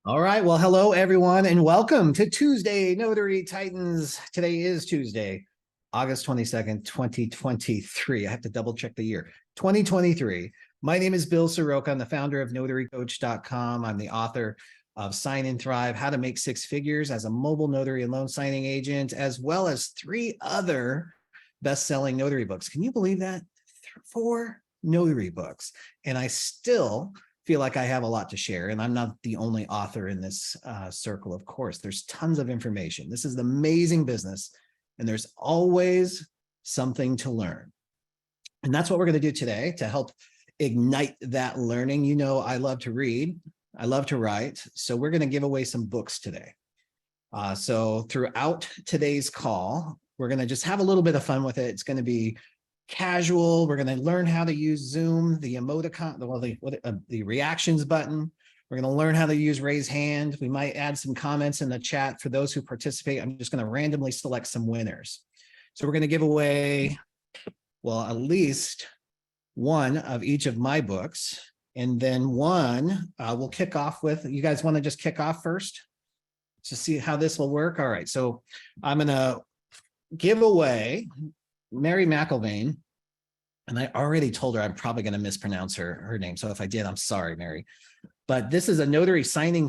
All right. Well, hello, everyone, and welcome to Tuesday Notary Titans. Today is Tuesday, August 22nd, 2023. I have to double check the year, 2023. My name is Bill Soroka. I'm the founder of NotaryCoach.com. I'm the author of Sign and Thrive, How to Make Six Figures as a Mobile Notary and Loan Signing Agent, as well as 3 other best-selling notary books. Can you believe that? 4 notary books. And I still feel like I have a lot to share, and I'm not the only author in this circle, of course. There's tons of information. This is an amazing business, and there's always something to learn. And that's what we're going to do today to help ignite that learning. You know, I love to read. I love to write. So we're going to give away some books today. So throughout today's call, we're going to just have a little bit of fun with it. It's going to be casual. We're going to learn how to use Zoom, the emoticon, the reactions button. We're going to learn how to use raise hand. We might add some comments in the chat for those who participate. I'm just going to randomly select some winners. So we're going to give away, well, at least one of each of my books. And then one we'll kick off with. You guys want to just kick off first to see how this will work? All right. So I'm going to give away Mary McIlvain, and I already told her I'm probably going to mispronounce her name. So if I did, I'm sorry, Mary. But this is a notary signing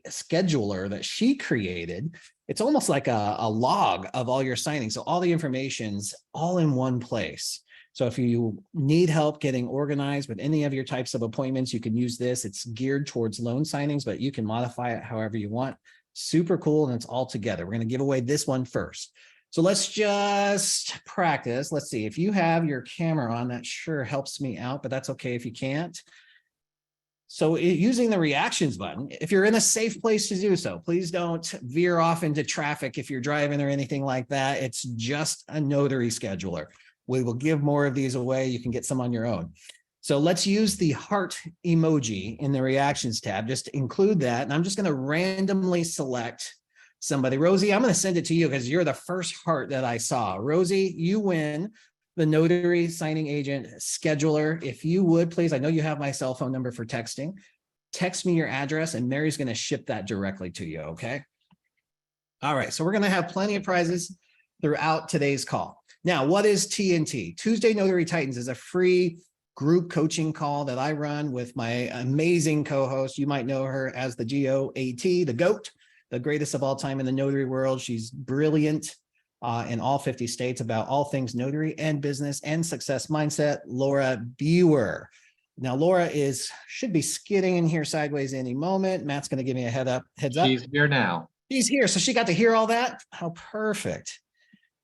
scheduler that she created. It's almost like a log of all your signings. So all the information's all in one place. So if you need help getting organized with any of your types of appointments, you can use this. It's geared towards loan signings, but you can modify it however you want. Super cool, and it's all together. We're going to give away this one first. So let's just practice. Let's see, if you have your camera on, that sure helps me out, but that's okay if you can't. So using the reactions button, if you're in a safe place to do so, please don't veer off into traffic if you're driving or anything like that. It's just a notary scheduler. We will give more of these away. You can get some on your own. So let's use the heart emoji in the reactions tab. Just include that. And I'm just going to randomly select somebody. Rosie, I'm going to send it to you because you're the first heart that I saw. Rosie, you win the notary signing agent scheduler. If you would, please, I know you have my cell phone number for texting. Text me your address and Mary's going to ship that directly to you, okay? All right, so we're going to have plenty of prizes throughout today's call. Now, what is TNT? Tuesday Notary Titans is a free group coaching call that I run with my amazing co-host. You might know her as the GOAT, the GOAT, the greatest of all time in the notary world. She's brilliant in all 50 states about all things notary and business and success mindset, Laura Biewer. Now, Laura should be skidding in here sideways any moment. Matt's going to give me a heads up. She's here now. She's here. So she got to hear all that? How perfect.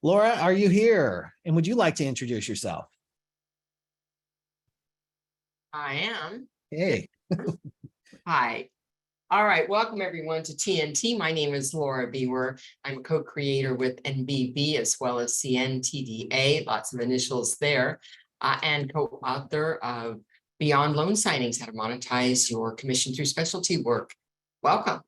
Laura, are you here? And would you like to introduce yourself? I am. Hey. Hi. All right. Welcome, everyone, to TNT. My name is Laura Biewer. I'm a co-creator with NBB as well as CNTDA, lots of initials there, and co-author of Beyond Loan Signings, How to Monetize Your Commission Through Specialty Work. Welcome.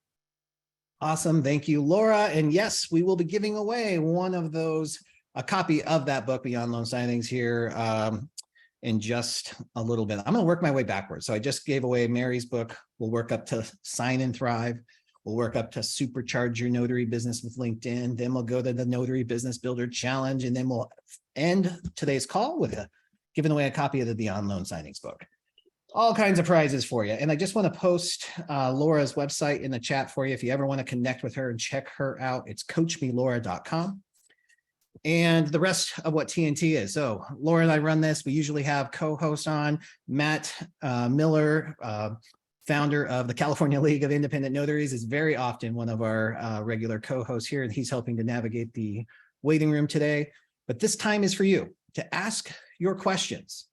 Awesome. Thank you, Laura. And yes, we will be giving away one of those, a copy of that book, Beyond Loan Signings, here in just a little bit. I'm going to work my way backwards. So I just gave away Mary's book. We'll work up to Sign and Thrive. We'll work up to Supercharge Your Notary Business with LinkedIn. Then we'll go to the Notary Business Builder Challenge. And then we'll end today's call with giving away a copy of the Beyond Loan Signings book. All kinds of prizes for you. And I just want to post Laura's website in the chat for you. If you ever want to connect with her and check her out, it's coachmelaura.com. And the rest of what TNT is. So Laura and I run this. We usually have co-hosts on. Matt Miller, founder of the California League of Independent Notaries, is very often one of our regular co-hosts here, and he's helping to navigate the waiting room today. But this time is for you to ask your questions.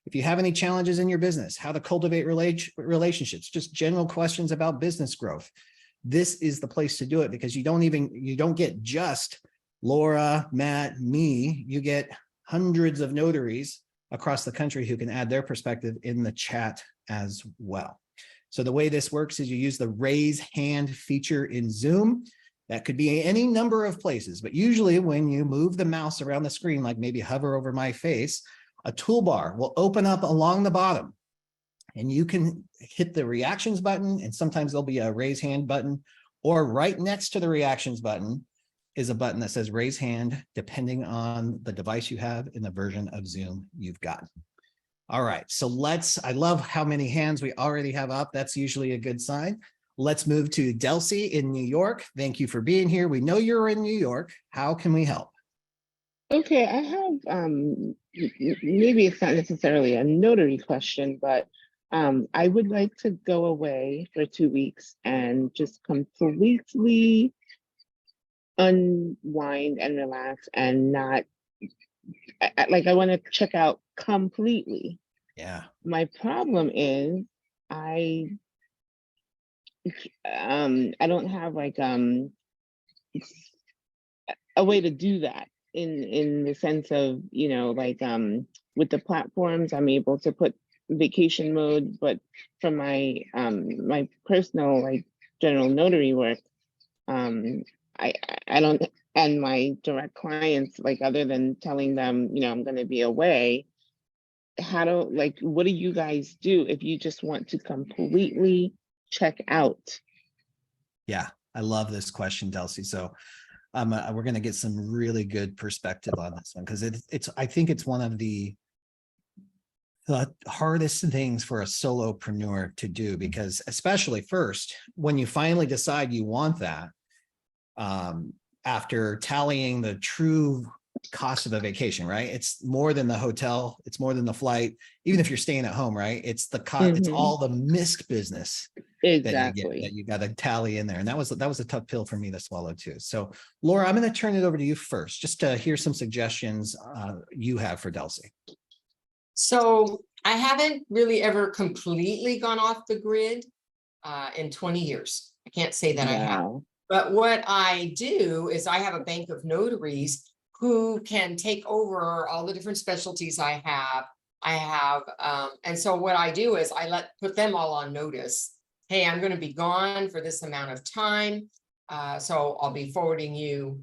If you have any challenges in your business, how to cultivate relationships, just general questions about business growth, this is the place to do it, because you don't get just Laura, Matt, me. You get hundreds of notaries across the country who can add their perspective in the chat as well. So the way this works is you use the raise hand feature in Zoom. That could be any number of places, but usually when you move the mouse around the screen, like maybe hover over my face, a toolbar will open up along the bottom. and you can hit the reactions button, and sometimes there'll be a raise hand button, or right next to the reactions button is a button that says raise hand, depending on the device you have and the version of Zoom you've got. All right, so I love how many hands we already have up. That's usually a good sign. Let's move to Delcy in New York. Thank you for being here. We know you're in New York. How can we help? Okay, I have maybe it's not necessarily a notary question, but I would like to go away for 2 weeks and just completely unwind and relax and not I want to check out completely. Yeah. My problem is I don't have like a way to do that in the sense of, you know, like with the platforms, I'm able to put vacation mode, but from my personal like general notary work, I I don't, and my direct clients, like other than telling them, you know, I'm going to be away, what do you guys do if you just want to completely check out? Yeah, I love this question, Delcy. So we're going to get some really good perspective on this one, because I think it's one of the hardest things for a solopreneur to do, because especially first, when you finally decide you want that, after tallying the true cost of a vacation, right? It's more than the hotel, it's more than the flight, even if you're staying at home, right? It's the cost, it's all the missed business Exactly. that you got to tally in there. And that was a tough pill for me to swallow too. So Laura, I'm going to turn it over to you first, just to hear some suggestions you have for Delcy. So I haven't really ever completely gone off the grid in 20 years. I can't say that I have. Wow. But what I do is I have a bank of notaries who can take over all the different specialties I have. And so what I do is I put them all on notice. Hey, I'm going to be gone for this amount of time. So I'll be forwarding you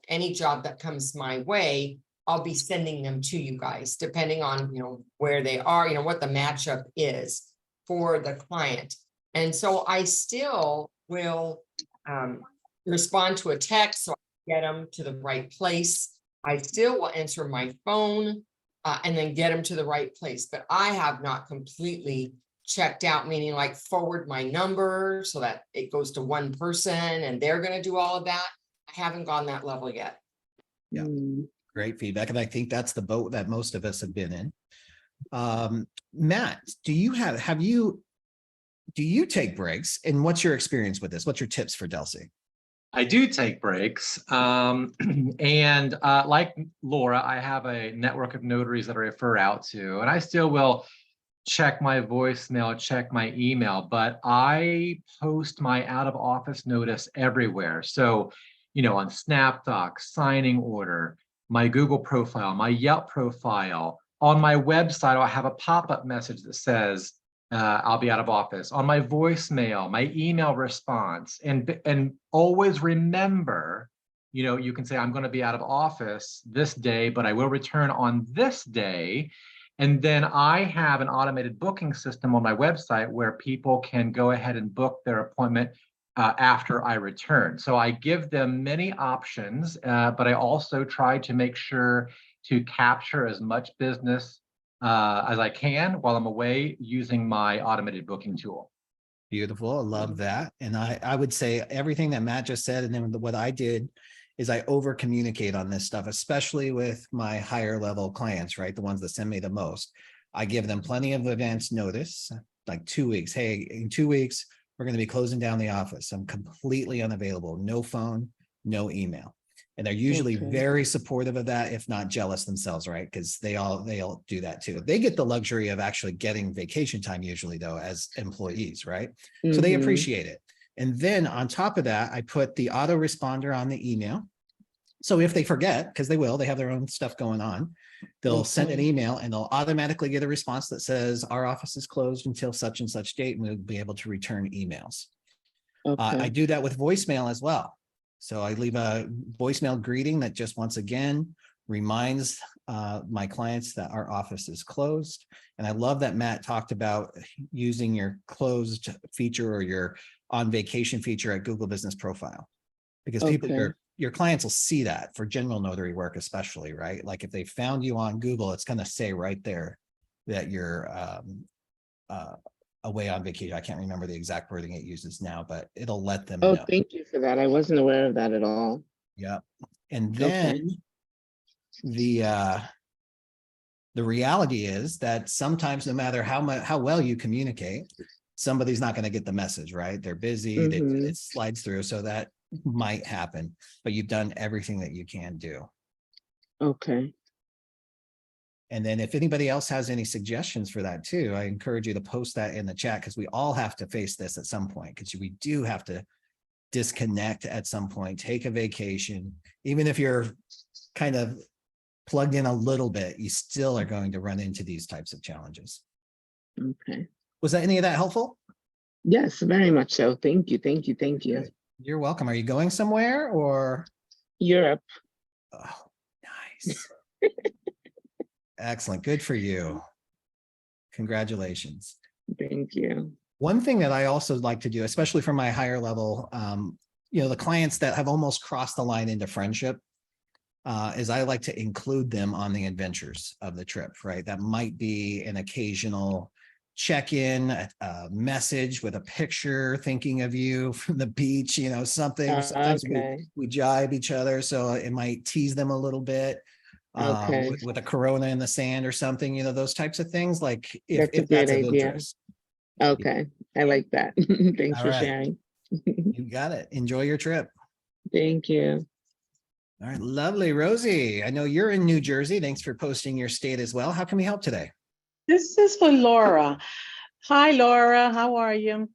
any job that comes my way. I'll be sending them to you guys, depending on, you know, where they are, you know, what the matchup is for the client. And so I still will respond to a text so I get them to the right place. I still will answer my phone and then get them to the right place. But I have not completely checked out, meaning like forward my number so that it goes to one person and they're going to do all of that. I haven't gone that level yet. Yeah. Great feedback. And I think that's the boat that most of us have been in. Matt, do you take breaks, and what's your experience with this? What's your tips for Delcy? I do take breaks. And like Laura, I have a network of notaries that I refer out to, and I still will check my voicemail, check my email, but I post my out of office notice everywhere. So, you know, on SnapDoc, signing order, my Google profile, my Yelp profile, on my website, I'll have a pop-up message that says, I'll be out of office, on my voicemail, my email response, and always remember, you know, you can say, I'm going to be out of office this day, but I will return on this day. And then I have an automated booking system on my website where people can go ahead and book their appointment after I return. So I give them many options, but I also try to make sure to capture as much business as I can while I'm away using my automated booking tool. Beautiful. I love that. And I would say everything that Matt just said, and then what I did is I over communicate on this stuff, especially with my higher level clients, right? The ones that send me the most. I give them plenty of advance notice, like 2 weeks. Hey, in 2 weeks, we're going to be closing down the office. I'm completely unavailable. No phone, no email. And they're usually very supportive of that, if not jealous themselves, right? Because they all do that too. They get the luxury of actually getting vacation time usually, though, as employees, right? So they appreciate it. And then on top of that, I put the autoresponder on the email. So if they forget, because they will, they have their own stuff going on, they'll send an email and they'll automatically get a response that says our office is closed until such and such date, and we'll be able to return emails. I do that with voicemail as well. So I leave a voicemail greeting that just once again reminds my clients that our office is closed. And I love that Matt talked about using your closed feature or your on vacation feature at Google Business Profile. Because people, Okay. your clients will see that for general notary work, especially, right? Like if they found you on Google, it's going to say right there that you're away on vacation. I can't remember the exact wording it uses now, but it'll let them Oh, know. thank you for that. I wasn't aware of that at all. Yeah. And Okay. then the reality is that sometimes no matter how well you communicate, somebody's not going to get the message, right? They're busy, Mhm. it slides through. So that might happen, but you've done everything that you can do. Okay. And then if anybody else has any suggestions for that too, I encourage you to post that in the chat, because we all have to face this at some point, because we do have to disconnect at some point, take a vacation. Even if you're kind of plugged in a little bit, you still are going to run into these types of challenges. Okay. Was that any of that helpful? Yes, very much so. Thank you. Thank you. Thank you. You're welcome. Are you going somewhere or? Europe. Oh, nice. Excellent. Good for you. Congratulations. Thank you. One thing that I also like to do, especially for my higher level, the clients that have almost crossed the line into friendship, is I like to include them on the adventures of the trip, right? That might be an occasional check-in, a message with a picture thinking of you from the beach, something. Sometimes Okay. we jibe each other, so it might tease them a little bit. Okay. With a Corona in the sand or something, those types of things, like if That's a that's great of idea. interest. Okay. I like that. Thanks All for right. sharing. You got it. Enjoy your trip. Thank you. All right, lovely. Rosie, I know you're in New Jersey. Thanks for posting your state as well. How can we help today? This is for Laura. Hi, Laura. How are you?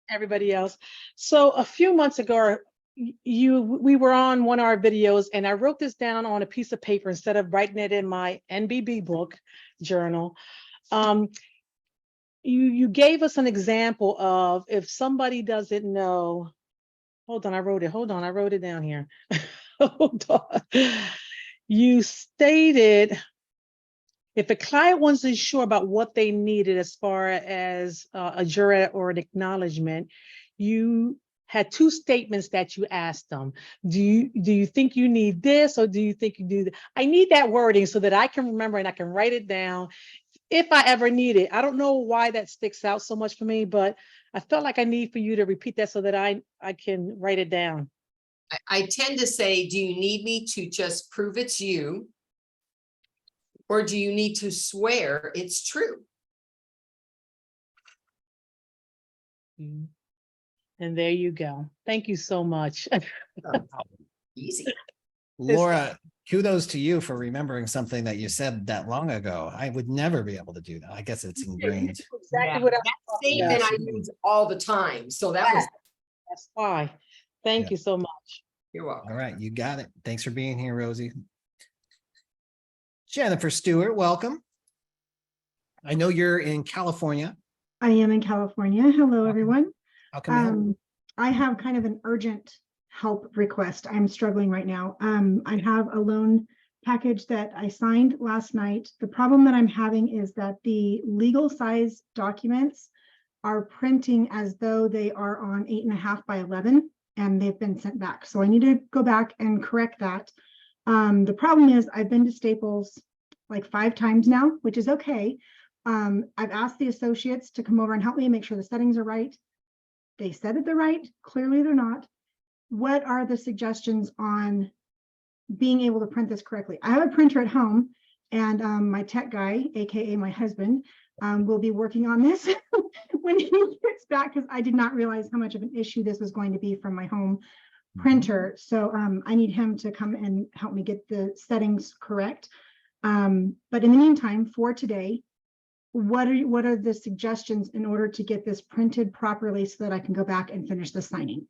Everybody else. So a few months ago, we were on one of our videos, and I wrote this down on a piece of paper instead of writing it in my NBB book journal. You gave us an example of if somebody doesn't know. Hold on, I wrote it down here. Hold on. You stated, if a client wasn't sure about what they needed as far as a jurat or an acknowledgement, you had two statements that you asked them. Do you think you need this, or do you think you do that? I need that wording so that I can remember and I can write it down if I ever need it. I don't know why that sticks out so much for me, but I felt like I need for you to repeat that so that I can write it down. I tend to say, do you need me to just prove it's you? Or do you need to swear it's true? And there you go. Thank you so much. Easy. Laura, kudos to you for remembering something that you said that long ago. I would never be able to do that. I guess it's ingrained. Exactly what That statement I Absolutely. use all the time. So that was, That's why. Thank Yeah. you so much. you're welcome. All right, you got it. Thanks for being here, Rosie. Jennifer Stewart, welcome. I know you're in California. I am in California. Hello, everyone. How can we help? I have kind of an urgent help request. I'm struggling right now. I have a loan package that I signed last night. The problem that I'm having is that the legal size documents are printing as though they are on 8.5 by 11, and they've been sent back. So I need to go back and correct that. The problem is I've been to Staples like 5 times now, which is okay. I've asked the associates to come over and help me make sure the settings are right. They said that they're right. Clearly they're not. What are the suggestions on being able to print this correctly? I have a printer at home, and my tech guy, AKA my husband, will be working on this when he gets back, because I did not realize how much of an issue this was going to be from my home printer. So I need him to come and help me get the settings correct. But in the meantime, for today, what are the suggestions in order to get this printed properly so that I can go back and finish the signing?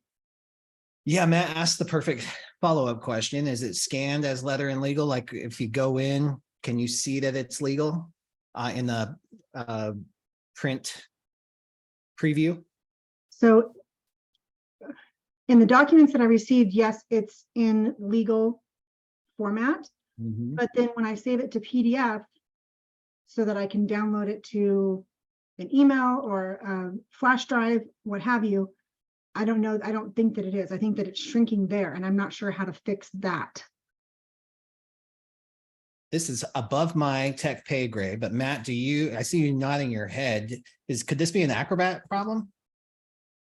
Yeah, Matt asked the perfect follow-up question. Is it scanned as letter and legal? Like if you go in, can you see that it's legal in the print preview? So in the documents that I received, yes, it's in legal format. Mhm. But then when I save it to PDF so that I can download it to an email or a flash drive, what have you, I don't know. I don't think that it is. I think that it's shrinking there, and I'm not sure how to fix that. This is above my tech pay grade, but Matt, I see you nodding your head. Could this be an Acrobat problem?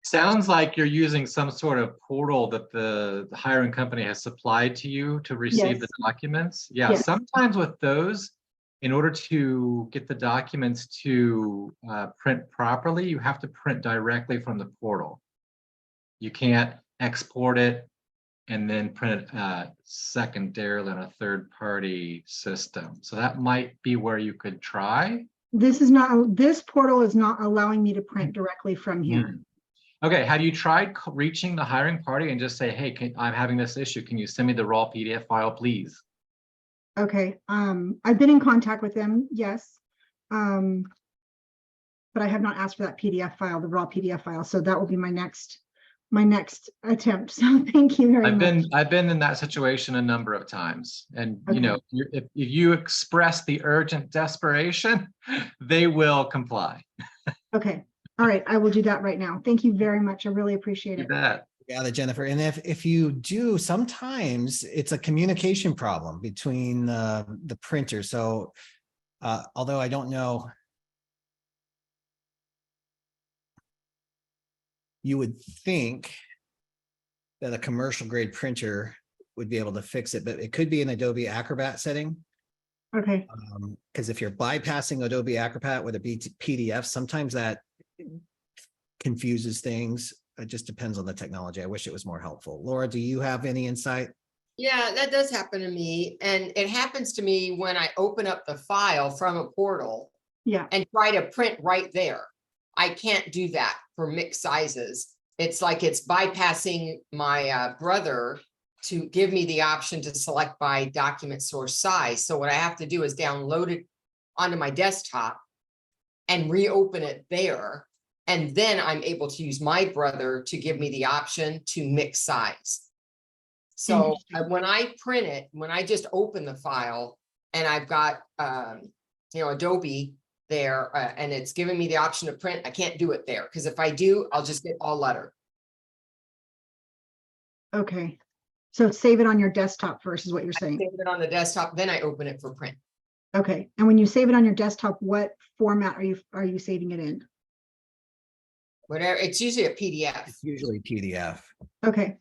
Sounds like you're using some sort of portal that the hiring company has supplied to you to receive the Yes. documents. Yeah, Yes. sometimes with those, in order to get the documents to print properly, you have to print directly from the portal. You can't export it and then print it secondarily on a third-party system. So that might be where you could try. This portal is not allowing me to print directly from here. Okay, have you tried reaching the hiring party and just say, hey, I'm having this issue. Can you send me the raw PDF file, please? Okay, I've been in contact with them, yes. But I have not asked for that PDF file, the raw PDF file. So that will be my next attempt. So thank you very much. I've been in that situation a number of times. And Okay. you know, if you express the urgent desperation, they will comply. Okay, all right, I will do that right now. Thank you very much. I really appreciate You it. bet. Got it, Jennifer. And if you do, sometimes it's a communication problem between the printer. So although I don't know, you would think that a commercial grade printer would be able to fix it, but it could be an Adobe Acrobat setting. Okay, Because if you're bypassing Adobe Acrobat with a PDF, sometimes that confuses things. It just depends on the technology. I wish it was more helpful. Laura, do you have any insight? Yeah, that does happen to me. And it happens to me when I open up the file from a portal yeah, and try to print right there. I can't do that for mixed sizes. It's like it's bypassing my brother to give me the option to select by document source size. So what I have to do is download it onto my desktop and reopen it there. And then I'm able to use my brother to give me the option to mix size. So when I print it, when I just open the file and I've got, Adobe there and it's giving me the option to print, I can't do it there because if I do, I'll just get all letter. okay. So save it on your desktop first is what you're saying. Save it on the desktop, then I open it for print. Okay, and when you save it on your desktop, what format are you saving it in? Whatever, it's usually a PDF. It's usually PDF. Okay,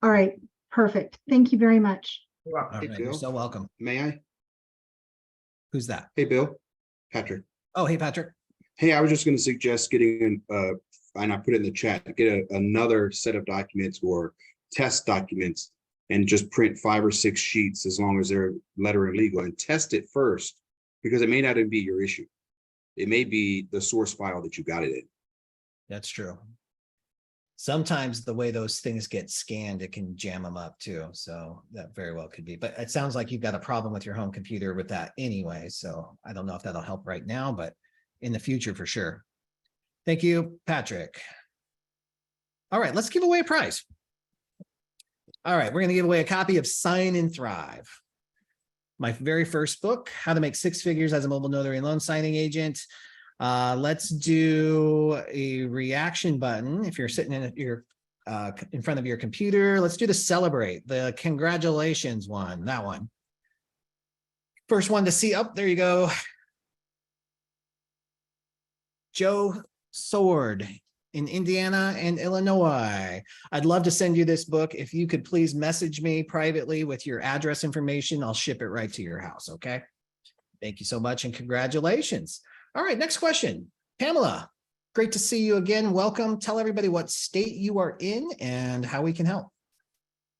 all right, perfect. Thank you very much. All Hey, right, you're Bill. so welcome. May I? Who's that? Hey, Bill, Patrick. Oh, hey, Patrick. Hey, I was just going to suggest getting, and I put it in the chat, get another set of documents or test documents and just print 5 or 6 sheets as long as they're letter and legal and test it first, because it may not even be your issue. It may be the source file that you got it in. That's true. Sometimes the way those things get scanned, it can jam them up too. So that very well could be, but it sounds like you've got a problem with your home computer with that anyway. So I don't know if that'll help right now, but in the future for sure. Thank you, Patrick. All right, let's give away a prize. All right, we're going to give away a copy of Sign and Thrive. My very first book, How to Make 6 Figures as a Mobile Notary and Loan Signing Agent. Let's do a reaction button. If you're sitting in front of your computer, let's do the celebrate, the congratulations one, that one. First one to see, oh, there you go. Joe Sword in Indiana and Illinois. I'd love to send you this book. If you could please message me privately with your address information, I'll ship it right to your house, okay? Thank you so much and congratulations. All right, next question. Pamela, great to see you again. Welcome. Tell everybody what state you are in and how we can help.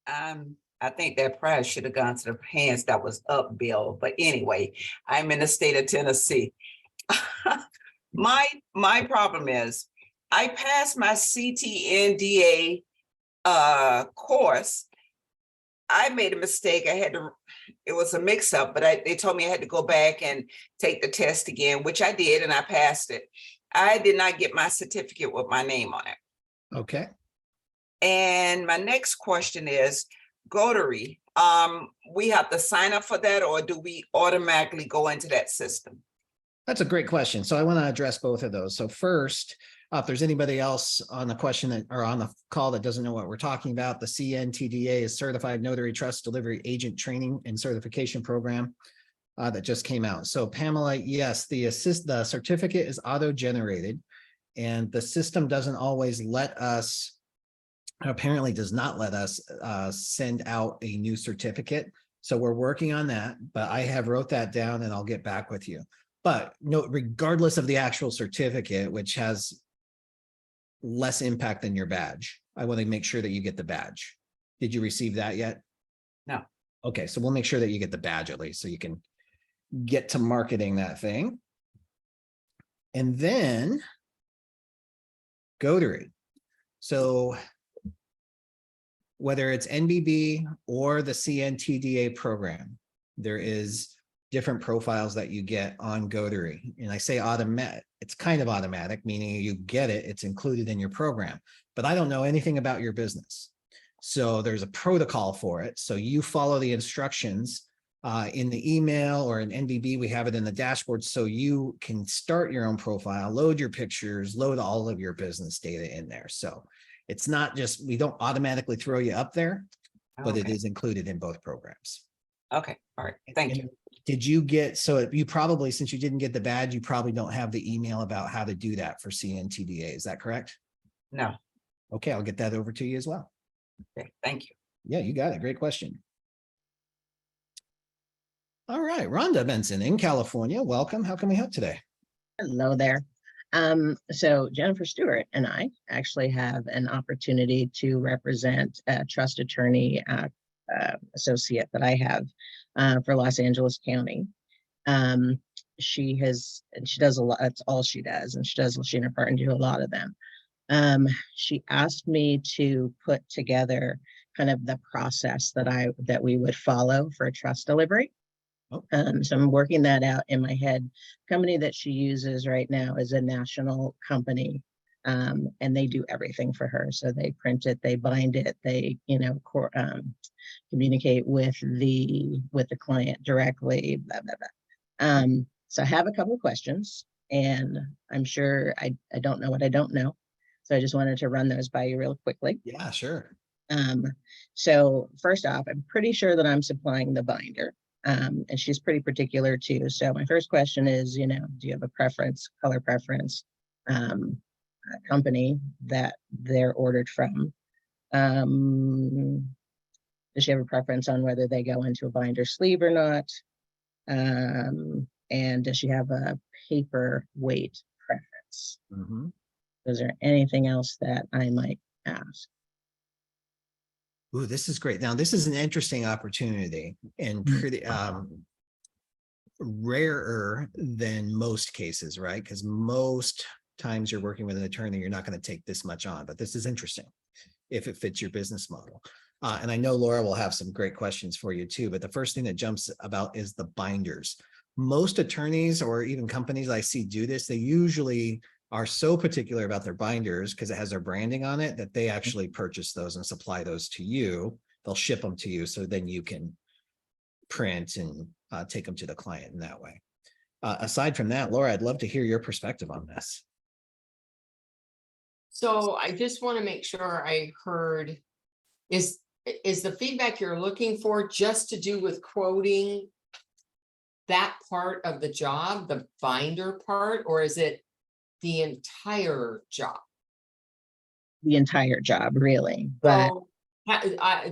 I think that prize should have gone to the hands that was up, Bill. But anyway, I'm in the state of Tennessee. My problem is I passed my CTNDA course. I made a mistake. It was a mix up, but they told me I had to go back and take the test again, which I did, and I passed it. I did not get my certificate with my name on it. Okay. And my next question is, Notary, we have to sign up for that, or do we automatically go into that system? That's a great question. So I want to address both of those. So first, if there's anybody else on the question that or on the call that doesn't know what we're talking about, the CNTDA is Certified Notary Trust Delivery Agent Training and Certification Program that just came out. So Pamela, yes, the certificate is auto-generated, and the system doesn't always let us, apparently does not let us send out a new certificate. So we're working on that, but I have wrote that down and I'll get back with you. But no, regardless of the actual certificate, which has less impact than your badge, I want to make sure that you get the badge. Did you receive that yet? No. Okay, so we'll make sure that you get the badge at least so you can get to marketing that thing. And then Notary. So whether it's NBB or the CNTDA program, there is different profiles that you get on Notary. And I say automatic, it's kind of automatic, meaning you get it, it's included in your program, but I don't know anything about your business. So there's a protocol for it. So you follow the instructions in the email, or in NBB, we have it in the dashboard. So you can start your own profile, load your pictures, load all of your business data in there. So it's not just, we don't automatically throw you up there, but it Okay. is included in both programs. Okay, all right, thank you. Did you get, so you probably, since you didn't get the badge, you probably don't have the email about how to do that for CNTDA. Is that correct? No, Okay, I'll get that over to you as well. okay, thank you. Yeah, you got it. Great question. All right, Rhonda Benson in California. Welcome. How can we help today? Hello there. So Jennifer Stewart and I actually have an opportunity to represent a trust attorney associate that I have for Los Angeles County. She does a lot, that's all she does, and she and her partner do a lot of them. She asked me to put together kind of the process that we would follow for a trust delivery. Oh. So I'm working that out in my head. Company that she uses right now is a national company, and they do everything for her. So they print it, they bind it, they, communicate with the client directly, blah, blah, blah. So I have a couple of questions, and I'm sure I don't know what I don't know. So I just wanted to run those by you real quickly. Yeah, sure. So first off, I'm pretty sure that I'm supplying the binder. And she's pretty particular too. So my first question is, do you have a preference, color preference, a company that they're ordered from? Does she have a preference on whether they go into a binder sleeve or not? And does she have a paper weight preference? Mm-hmm. Is there anything else that I might ask? Ooh, this is great. Now, this is an interesting opportunity and pretty rarer than most cases, right? Because most times you're working with an attorney, you're not going to take this much on, but this is interesting if it fits your business model. And I know Laura will have some great questions for you too, but the first thing that jumps about is the binders. Most attorneys or even companies I see do this, they usually are so particular about their binders because it has their branding on it that they actually purchase those and supply those to you. They'll ship them to you so then you can print and take them to the client in that way. Aside from that, Laura, I'd love to hear your perspective on this. So I just want to make sure I heard, is the feedback you're looking for just to do with quoting that part of the job, the binder part, or is it the entire job? The entire job, really. But So,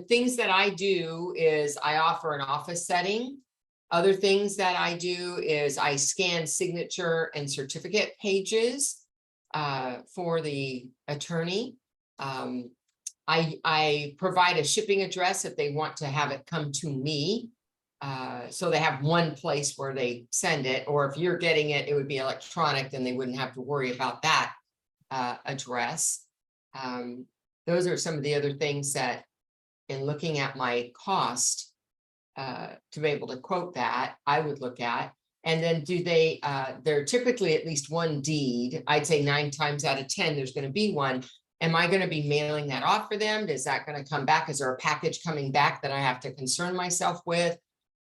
things that I do is I offer an office setting. Other things that I do is I scan signature and certificate pages for the attorney. I provide a shipping address if they want to have it come to me. So they have one place where they send it, or if you're getting it, it would be electronic, then they wouldn't have to worry about that address. Those are some of the other things that, in looking at my cost to be able to quote that, I would look at. And then they're typically at least one deed. I'd say 9 times out of 10, there's going to be one. Am I going to be mailing that off for them? Is that going to come back? Is there a package coming back that I have to concern myself with?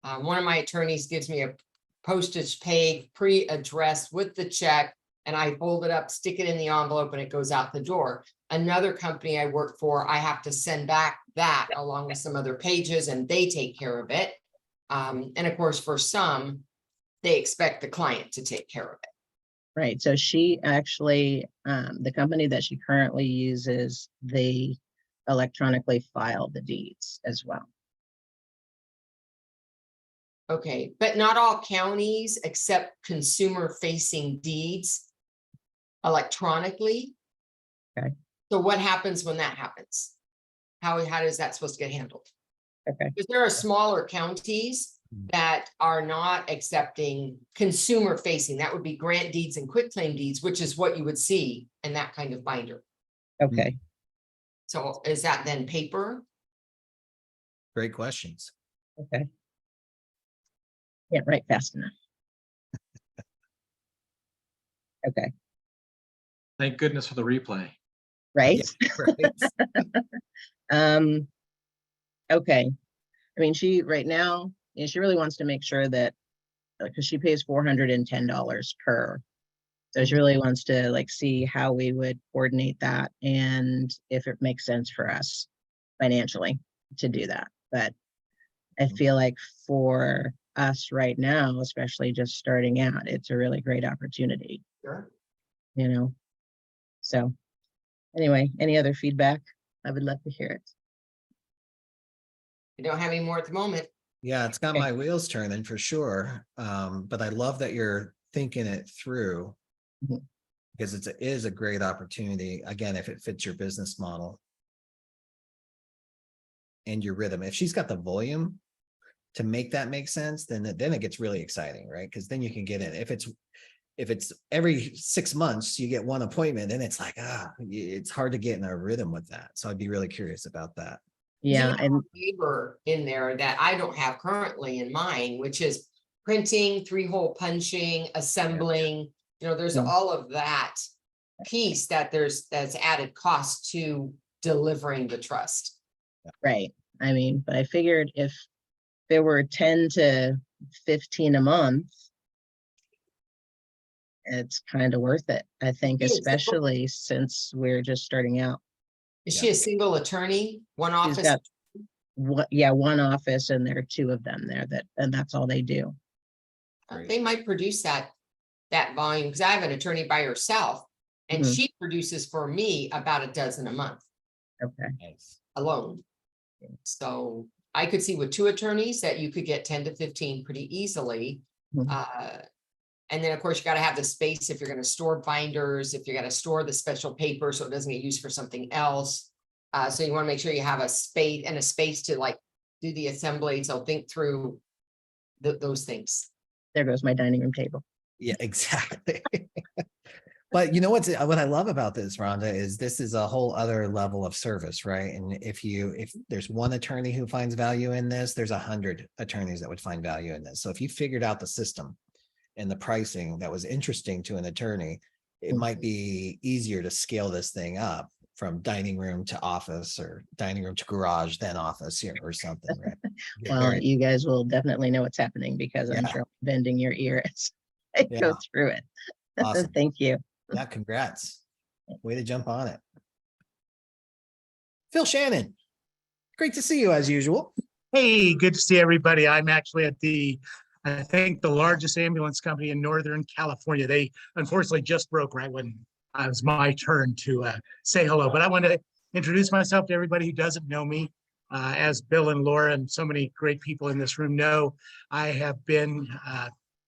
One of my attorneys gives me a postage paid, pre-addressed with the check, and I fold it up, stick it in the envelope, and it goes out the door. Another company I work for, I have to send back that along with some other pages, and they take care of it. And of course, for some, they expect the client to take care of it. Right, so she actually, the company that she currently uses, they electronically file the deeds as well. Okay, but not all counties accept consumer-facing deeds electronically. Okay. So what happens when that happens? How is that supposed to get handled? Okay. Because there are smaller counties that are not accepting consumer-facing. That would be grant deeds and quitclaim deeds, which is what you would see in that kind of binder. Okay, So is that then paper? Great questions. okay. Can't write fast enough. Okay, Thank goodness for the replay. right? Right. Okay. I mean, she right now, you know, she really wants to make sure that, because she pays $410 per. So she really wants to like see how we would coordinate that and if it makes sense for us financially to do that. But I feel like for us right now, especially just starting out, it's a really great opportunity, Sure. you know? So anyway, any other feedback? I would love to hear it. I don't have any more at the moment. Yeah, it's got Okay. my wheels turning for sure. But I love that you're thinking it through. Mhm. Because it is a great opportunity, again, if it fits your business model and your rhythm. If she's got the volume to make that make sense, then it gets really exciting, right? Because then you can get in. If it's every 6 months you get one appointment, then it's like, it's hard to get in a rhythm with that. So I'd be really curious about that. Yeah, and Labor in there that I don't have currently in mine, which is printing, 3-hole punching, assembling, there's Yeah. all of that piece that's added cost to delivering the trust. right. I mean, but I figured if there were 10 to 15 a month, it's kind of worth it, I think, Yes, especially since we're just starting out. Is she a single attorney, one She's office? got one office, and there are 2 of them there and that's all they do. They might produce that volume, because I have an attorney by herself, and Mhm. she produces for me about a dozen a month Okay. Nice. alone. So I could see with 2 attorneys that you could get 10 to 15 pretty easily. Mhm. And then, of course, you got to have the space if you're going to store binders, if you're going to store the special paper so it doesn't get used for something else. So you want to make sure you have a space to like do the assembly. So think through those things. There goes my dining room table. Yeah, exactly. But you know what I love about this, Rhonda, is this is a whole other level of service, right? And if there's one attorney who finds value in this, there's 100 attorneys that would find value in this. So if you figured out the system and the pricing that was interesting to an attorney, it might be easier to scale this thing up from dining room to office, or dining room to garage, then office, or something, right? Well, you guys will definitely know what's happening, because I'm Yeah. sure I'm bending your ear as I Yeah. go through it. Awesome. Thank you. Yeah, congrats. Way to jump on it. Phil Shannon, great to see you as usual. Hey, good to see everybody. I'm actually at I think the largest ambulance company in Northern California. They unfortunately just broke right when it was my turn to say hello. But I want to introduce myself to everybody who doesn't know me. As Bill and Laura and so many great people in this room know, I have been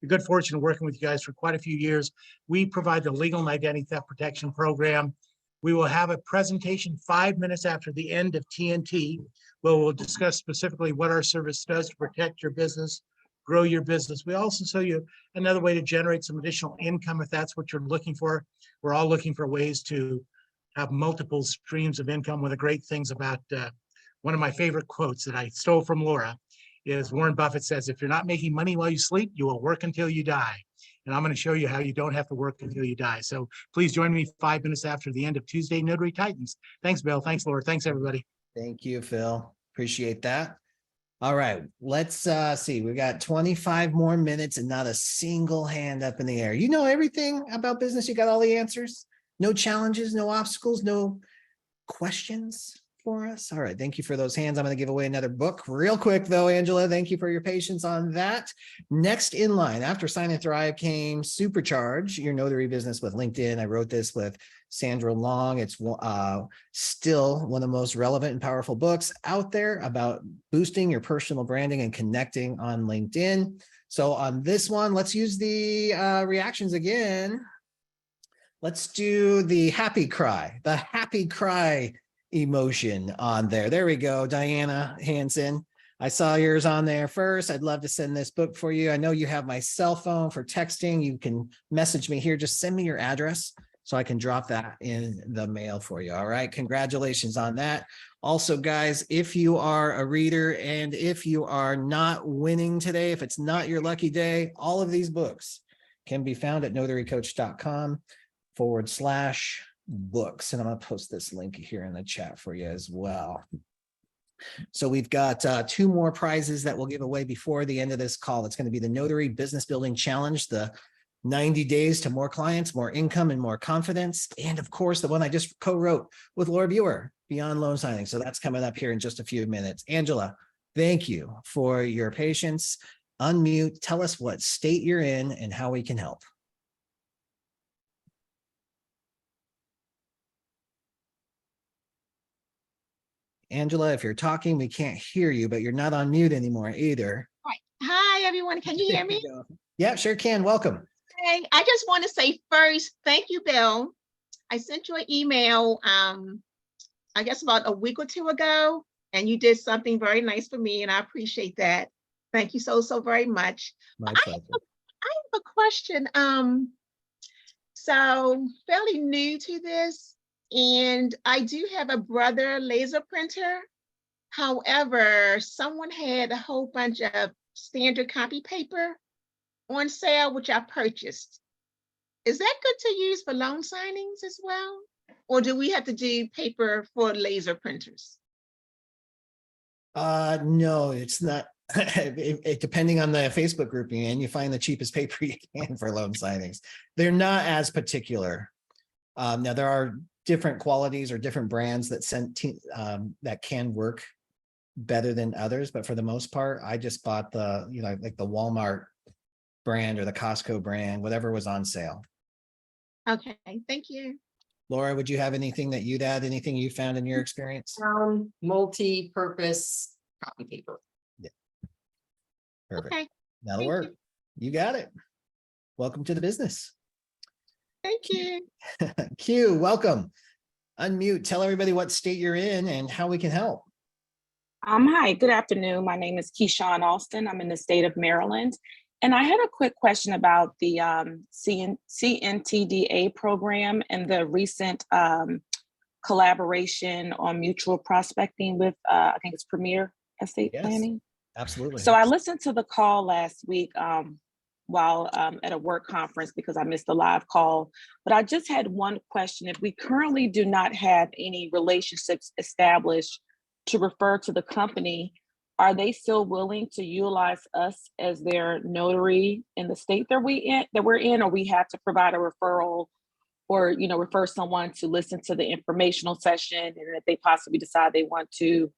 the good fortune of working with you guys for quite a few years. We provide the legal and identity theft protection program. We will have a presentation 5 minutes after the end of TNT, where we'll discuss specifically what our service does to protect your business, grow your business. We also show you another way to generate some additional income if that's what you're looking for. We're all looking for ways to have multiple streams of income. One of the great things about one of my favorite quotes that I stole from Laura is Warren Buffett says, if you're not making money while you sleep, you will work until you die. and I'm going to show you how you don't have to work until you die. So please join me 5 minutes after the end of Tuesday Notary Titans. Thanks, Bill. Thanks, Laura. Thanks, everybody. Thank you, Phil. Appreciate that. All right, let's see. We got 25 more minutes and not a single hand up in the air. You know everything about business. You got all the answers. No challenges, no obstacles, no questions for us. All right, thank you for those hands. I'm going to give away another book real quick though, Angela. Thank you for your patience on that. Next in line after Sign and Thrive came Supercharge Your Notary Business with LinkedIn. I wrote this with Sandra Long. It's still one of the most relevant and powerful books out there about boosting your personal branding and connecting on LinkedIn. So on this one, let's use the reactions again. Let's do the happy cry emotion on there. There we go, Diana Hansen. I saw yours on there first. I'd love to send this book for you. I know you have my cell phone for texting. You can message me here. Just send me your address so I can drop that in the mail for you. All right, congratulations on that. Also, guys, if you are a reader and if you are not winning today, if it's not your lucky day, all of these books can be found at notarycoach.com/books. And I'm going to post this link here in the chat for you as well. So we've got 2 more prizes that we'll give away before the end of this call. It's going to be the Notary Business Building Challenge, the 90 days to more clients, more income, and more confidence. And of course, the one I just co-wrote with Laura Biewer, Beyond Loan Signing. So that's coming up here in just a few minutes. Angela, thank you for your patience. Unmute, tell us what state you're in and how we can help. Angela, if you're talking, we can't hear you, but you're not on mute anymore either. Right. Hi, everyone. Can you hear me? Yeah, sure can. Welcome. Hey, I just want to say first, thank you, Bill. I sent you an email, I guess about a week or 2 ago, and you did something very nice for me, and I appreciate that. Thank you so very much. My pleasure. I have a question. So fairly new to this, and I do have a brother laser printer. However, someone had a whole bunch of standard copy paper on sale, which I purchased. Is that good to use for loan signings as well? Or do we have to do paper for laser printers? No, it's not. Depending on the Facebook group you're in, you find the cheapest paper you can for loan signings. They're not as particular. Now there are different qualities or different brands that that can work better than others, but for the most part, I just bought the, like the Walmart brand or the Costco brand, whatever was on sale. Okay, thank you. Laura, would you have anything that you'd add, anything you found in your experience? Multi-purpose copy paper. Yeah. Perfect. Okay, That'll thank work. you. You got it. Welcome to the business. Thank you. Q, welcome. Unmute, tell everybody what state you're in and how we can help. Hi, good afternoon. My name is Keyshawn Alston. I'm in the state of Maryland. And I had a quick question about the CNTDA program and the recent collaboration on mutual prospecting with, I think it's Premier Estate Planning. Absolutely. So I listened to the call last week while at a work conference because I missed the live call. But I just had one question. If we currently do not have any relationships established to refer to the company, are they still willing to utilize us as their notary in the state that we're in, or we have to provide a referral or refer someone to listen to the informational session, and if they possibly decide they want to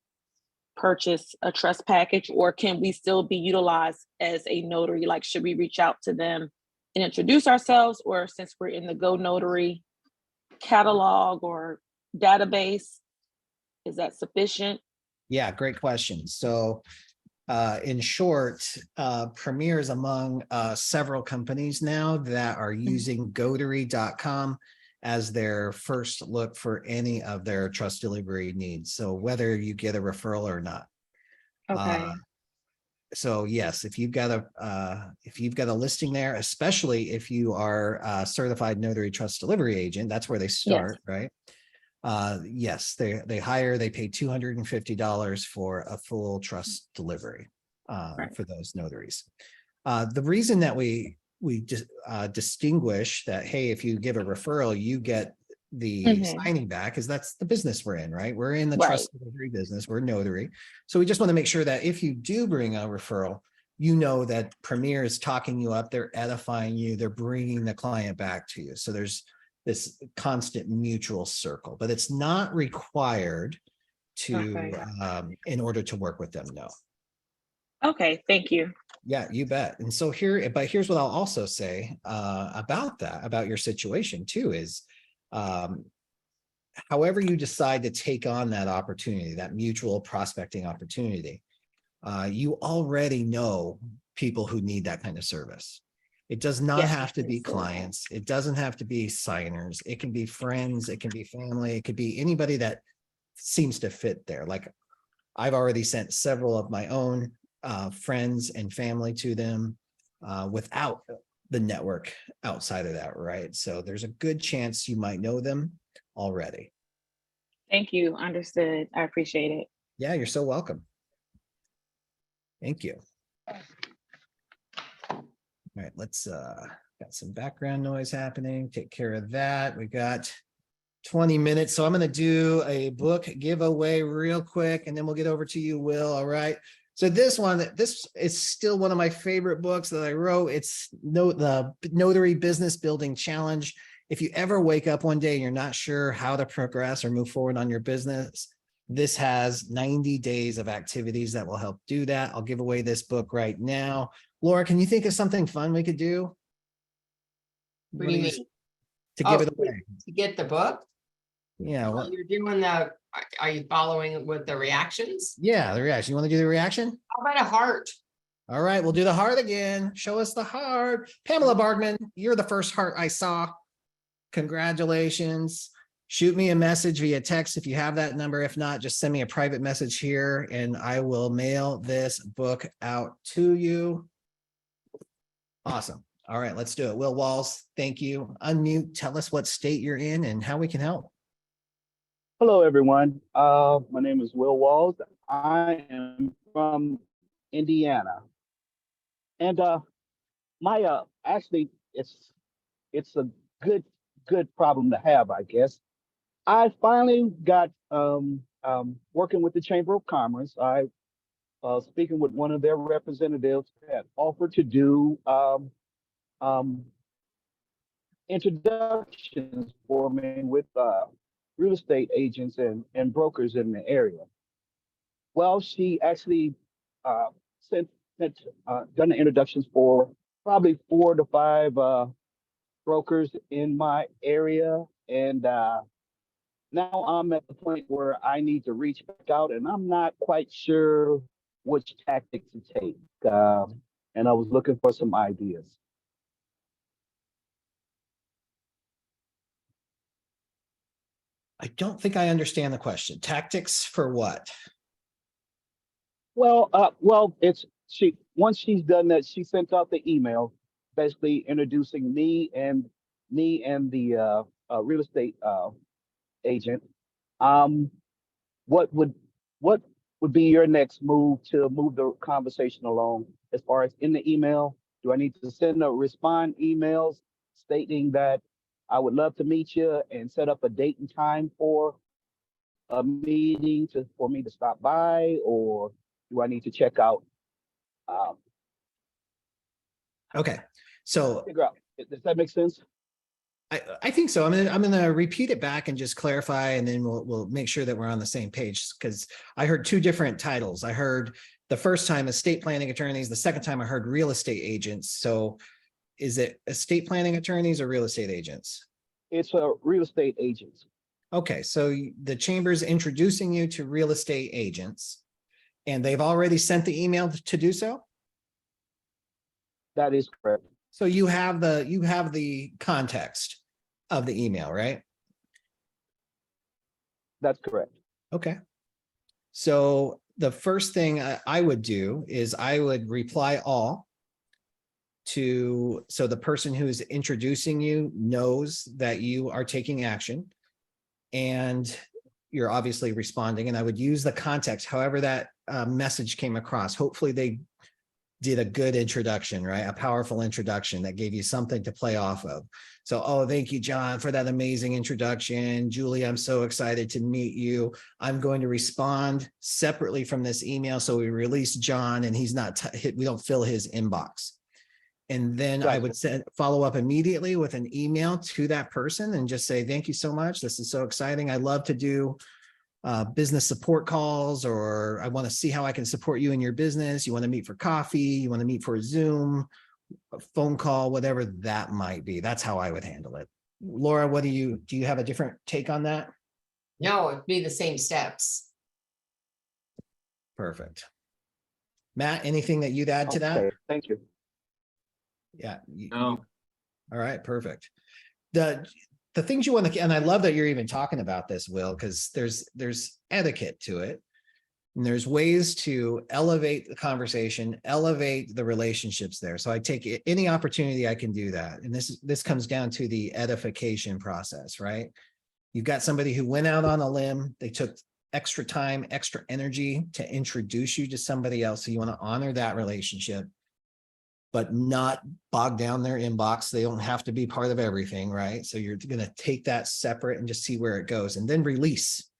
purchase a trust package, or can we still be utilized as a notary? Like, should we reach out to them and introduce ourselves, or since we're in the Go Notary catalog or database, is that sufficient? Yeah, great question. So in short, Premier is among several companies now that are using Gotory.com as their first look for any of their trust delivery needs. So whether you get a referral or not. Okay. So yes, if you've got a listing there, especially if you are a certified notary trust delivery agent, that's where they start, right? Yes, they pay $250 for a full trust delivery for those notaries. The reason that we we just distinguish that, hey, if you give a referral, you get the Mhm. signing back, because that's the business we're in, right? We're in the Right. trust delivery business, we're notary. So we just want to make sure that if you do bring a referral, you know that Premier is talking you up, they're edifying you, they're bringing the client back to you. So there's this constant mutual circle, but it's not required to, Okay. in order to work with them, no. Okay, thank you. Yeah, you bet. And so here, but here's what I'll also say about that, about your situation too, is however you decide to take on that opportunity, that mutual prospecting opportunity, you already know people who need that kind of service. It does not Yes. have to be clients. It doesn't have to be signers. It can be friends. It can be family. It could be anybody that seems to fit there. Like I've already sent several of my own friends and family to them without the network outside of that, right? So there's a good chance you might know them already. Thank you. Understood. I appreciate it. Yeah, you're so welcome. Thank you. All right, let's got some background noise happening. Take care of that. We got 20 minutes. So I'm going to do a book giveaway real quick, and then we'll get over to you, Will. All right. So this is still one of my favorite books that I wrote. It's the Notary Business Building Challenge. If you ever wake up one day and you're not sure how to progress or move forward on your business, this has 90 days of activities that will help do that. I'll give away this book right now. Laura, can you think of something fun we could do? What do you mean? To give it away. To get the book? Yeah. Well, you're doing are you following with the reactions? Yeah, the reaction. You want to do the reaction? How about a heart? All right, we'll do the heart again. Show us the heart. Pamela Bargman, you're the first heart I saw. Congratulations. Shoot me a message via text if you have that number. If not, just send me a private message here and I will mail this book out to you. Awesome. All right, let's do it. Will Walls, thank you. Unmute, tell us what state you're in and how we can help. Hello, everyone. My name is Will Walls. I am from Indiana. And actually, it's a good problem to have, I guess. I finally got working with the Chamber of Commerce. I speaking with one of their representatives had offered to do introductions for me with real estate agents and brokers in the area. Well, she actually done the introductions for probably 4 to 5 brokers in my area, and now I'm at the point where I need to reach back out, and I'm not quite sure which tactic to take. And I was looking for some ideas. I don't think I understand the question. Tactics for what? Well, once she's done that, she sent out the email, basically introducing me and the real estate agent. What would be your next move to move the conversation along? As far as in the email, do I need to send a respond emails stating that I would love to meet you and set up a date and time for a meeting for me to stop by, or do I need to check out? Okay, so Figure out. Does that make sense? I think so. I'm gonna repeat it back and just clarify, and then we'll make sure that we're on the same page, because I heard 2 different titles. I heard the first time estate planning attorneys, the second time I heard real estate agents. So is it estate planning attorneys or real estate agents? It's a real estate agents. Okay, so the chamber's introducing you to real estate agents, and they've already sent the email to do so? That is correct. So you have the context of the email, right? That's correct. Okay. So the first thing I would do is I would reply all so the person who is introducing you knows that you are taking action and you're obviously responding, and I would use the context, however that message came across. Hopefully they did a good introduction, right? A powerful introduction that gave you something to play off of. So, oh, thank you, John, for that amazing introduction. Julie, I'm so excited to meet you. I'm going to respond separately from this email. So we release John and he's not, we don't fill his inbox. And then I would follow up immediately with an email to that person and just say, thank you so much. This is so exciting. I love to do business support calls, or I want to see how I can support you in your business. You want to meet for coffee, you want to meet for a Zoom, a phone call, whatever that might be. That's how I would handle it. Laura, do you have a different take on that? No, it'd be the same steps. Perfect. Matt, anything that you'd add to that? Okay, thank you. Yeah. No. All right, perfect. The things you want to, and I love that you're even talking about this, Will, because there's etiquette to it. And there's ways to elevate the conversation, elevate the relationships there. So I take any opportunity I can do that. And this comes down to the edification process, right? You've got somebody who went out on a limb. They took extra time, extra energy to introduce you to somebody else. So you want to honor that relationship, but not bog down their inbox. They don't have to be part of everything, right? So you're going to take that separate and just see where it goes, and then release,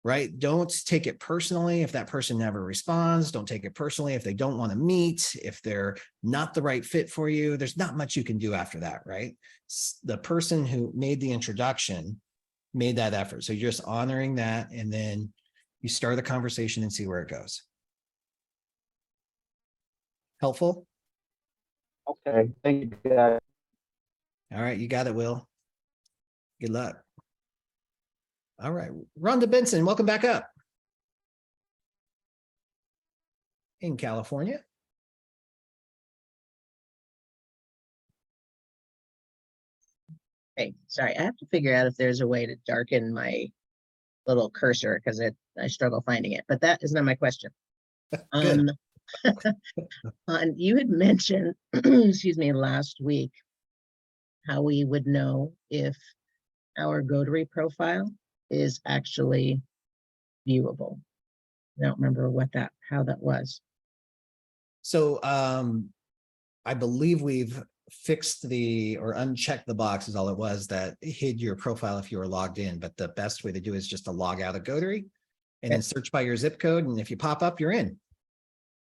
right? Don't take it personally if that person never responds. Don't take it personally if they don't want to meet, if they're not the right fit for you. There's not much you can do after that, right? The person who made the introduction made that effort. So you're just honoring that, and then you start a conversation and see where it goes. Helpful? Okay, thank you, guys. All right, you got it, Will. Good luck. All right, Rhonda Benson, welcome back up. In California. Hey, sorry, I have to figure out if there's a way to darken my little cursor because I struggle finding it, but that is not my question. You had mentioned, excuse me, last week, how we would know if our Notary profile is actually viewable. I don't remember how that was. So I believe we've fixed or unchecked the box is all it was that hid your profile if you were logged in. But the best way to do is just to log out of Notary and then search by your zip code. And if you pop up, you're in.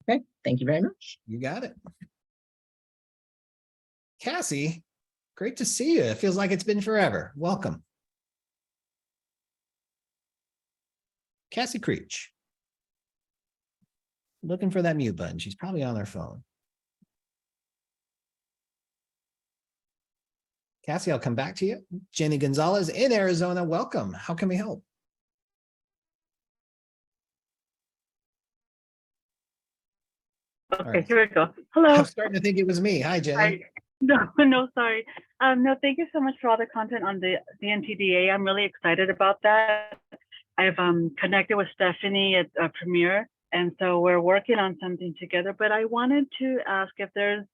Okay, thank you very much. You got it. Cassie, great to see you. It feels like it's been forever. Welcome. Cassie Creech. Looking for that mute button. She's probably on her phone. Cassie, I'll come back to you. Jenny Gonzalez in Arizona. Welcome. How can we help? Okay, right. Here we go. Hello. I'm starting to think it was me. Hi, Jenny. No, sorry. No, thank you so much for all the content on the NTDA. I'm really excited about that. I've connected with Stephanie at Premier, and so we're working on something together. But I wanted to ask if there's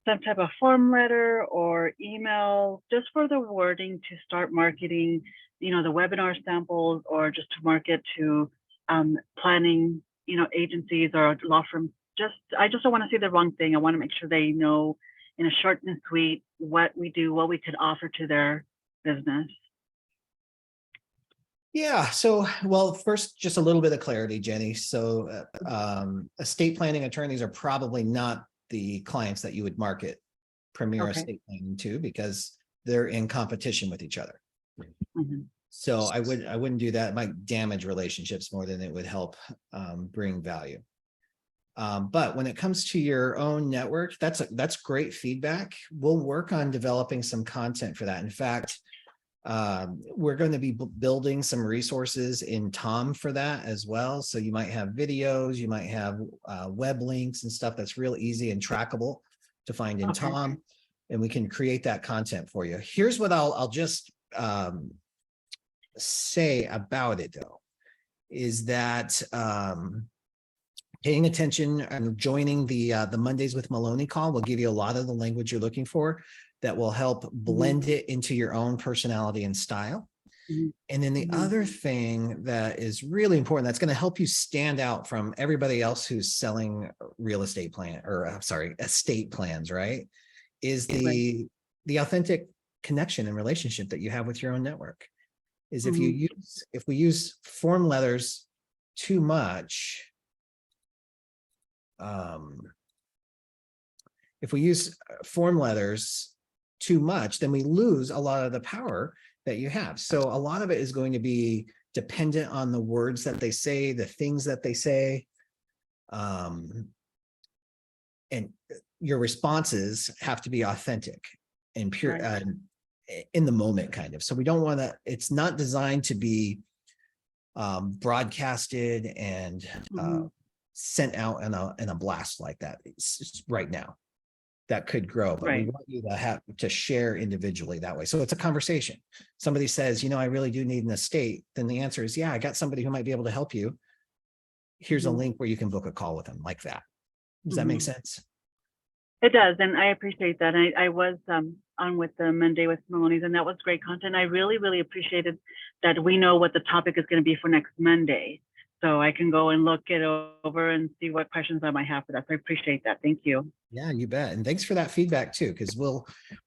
some type of form letter or email just for the wording to start marketing, the webinar samples, or just to market to planning, agencies or law firms. I just don't want to say the wrong thing. I want to make sure they know in a short and sweet what we do, what we could offer to their business. Yeah. So, well, first, just a little bit of clarity, Jenny. So estate planning attorneys are probably not the clients that you would market Premier Estate Planning to, because they're in competition with each other. Mm-hmm. So I wouldn't do that. It might damage relationships more than it would help bring value. But when it comes to your own network, that's great feedback. We'll work on developing some content for that. In fact, we're going to be building some resources in Tom for that as well. So you might have videos, you might have web links and stuff that's real easy and trackable to find in Tom, and we can create that content for you. Here's what I'll just say about it, though, is that paying attention and joining the Mondays with Maloney call will give you a lot of the language you're looking for that will help blend it into your own personality and style. Mhm. And then the Mhm. other thing that is really important, that's going to help you stand out from everybody else who's selling real estate plan, or sorry, estate plans, right? Is the authentic connection and relationship that you have with your own network. Is if Mhm. we use form letters too much, if we use form letters too much, then we lose a lot of the power that you have. So a lot of it is going to be dependent on the words that they say, the things that they say. And your responses have to be authentic and pure, Right. in the moment, kind of. So we don't want to, it's not designed to be broadcasted and Mhm. sent out in a blast like that. It's right now. That could grow, but we Right. want you to have to share individually that way. So it's a conversation. Somebody says, I really do need an estate. Then the answer is, yeah, I got somebody who might be able to help you. Here's a Mhm. link where you can book a call with them, like that. Does that make Mhm. sense? It does, and I appreciate that. I was on with the Monday with Maloney's, and that was great content. I really, really appreciated that we know what the topic is going to be for next Monday, so I can go and look it over and see what questions I might have for that. So I appreciate that. Thank you. Yeah, you bet. And thanks for that feedback too, because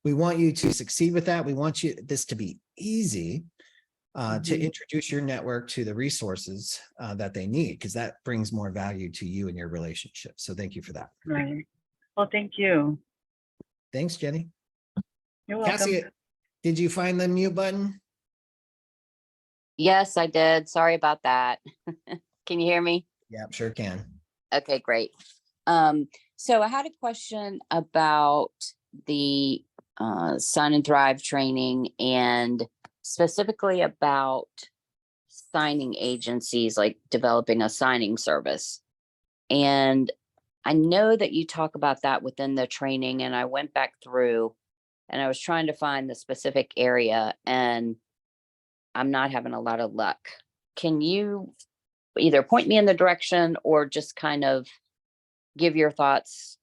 we want you to succeed with that. We want this to be easy to Mhm. introduce your network to the resources that they need, because that brings more value to you and your relationship. So thank you for that. Right. Well, thank you. Thanks, Jenny. You're welcome. Cassie, did you find the mute button? Yes, I did. Sorry about that. Can you hear me? Yeah, sure can. Okay, great. So I had a question about the Sign and Thrive training, and specifically about signing agencies, like developing a signing service. And I know that you talk about that within the training, and I went back through and I was trying to find the specific area, and I'm not having a lot of luck. Can you either point me in the direction or just kind of give your thoughts,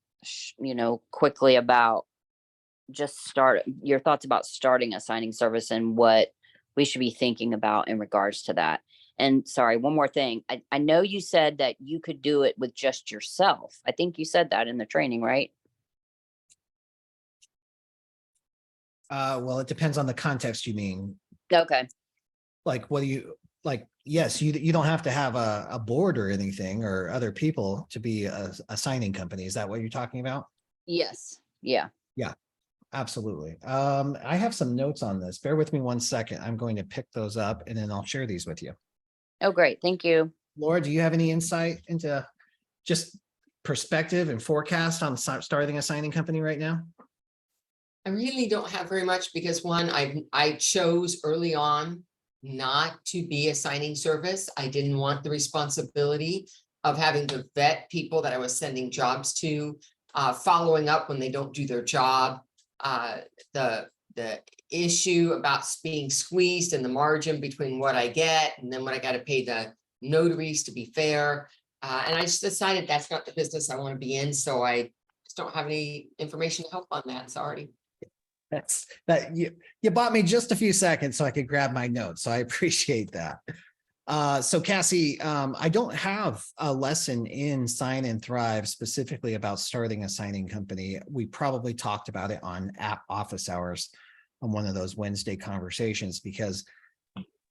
quickly about your thoughts about starting a signing service and what we should be thinking about in regards to that? And sorry, one more thing. I know you said that you could do it with just yourself. I think you said that in the training, right? Well, it depends on the context you mean. Okay. Like, what do you like? Yes, you don't have to have a board or anything or other people to be a signing company. Is that what you're talking about? Yes. Yeah. Yeah, absolutely. I have some notes on this. Bear with me 1 second. I'm going to pick those up and then I'll share these with you. Oh, great. Thank you. Laura, do you have any insight into just perspective and forecast on starting a signing company right now? I really don't have very much, because one, I chose early on not to be a signing service. I didn't want the responsibility of having to vet people that I was sending jobs to, following up when they don't do their job. The issue about being squeezed in the margin between what I get and then what I got to pay the notaries, to be fair. And I just decided that's not the business I want to be in. So I just don't have any information to help on that. Sorry. That's that you bought me just a few seconds so I could grab my notes. So I appreciate that. So Cassie, I don't have a lesson in Sign and Thrive specifically about starting a signing company. We probably talked about it on app office hours on one of those Wednesday conversations, because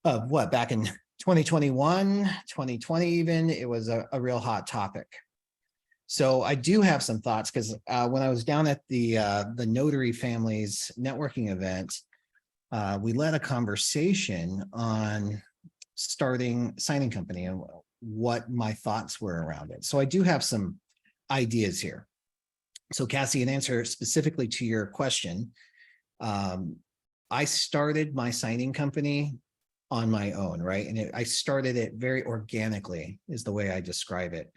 of what, back in 2021, 2020 even, it was a real hot topic. So I do have some thoughts, because when I was down at the Notary Families networking event, we led a conversation on starting signing company and what my thoughts were around it. So I do have some ideas here. So Cassie, in answer specifically to your question, I started my signing company on my own, right? And I started it very organically, is the way I describe it.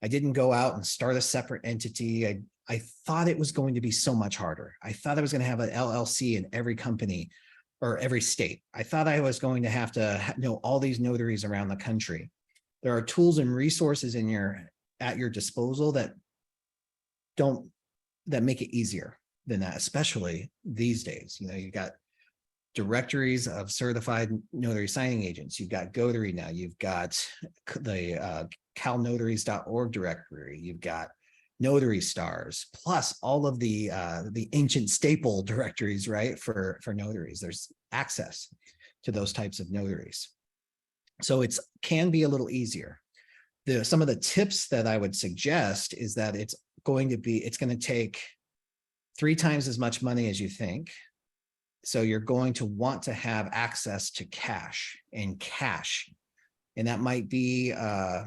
I didn't go out and start a separate entity. I thought it was going to be so much harder. I thought I was going to have an LLC in every company or every state. I thought I was going to have to know all these notaries around the country. There are tools and resources at your disposal that make it easier than that, especially these days. You got directories of certified notary signing agents. You've got Notary now. You've got the calnotaries.org directory. You've got Notary Stars, plus all of the ancient staple directories, right? For notaries, there's access to those types of notaries. So it's can be a little easier. Some of the tips that I would suggest is that it's going to take 3 times as much money as you think. So you're going to want to have access to cash. And that might be a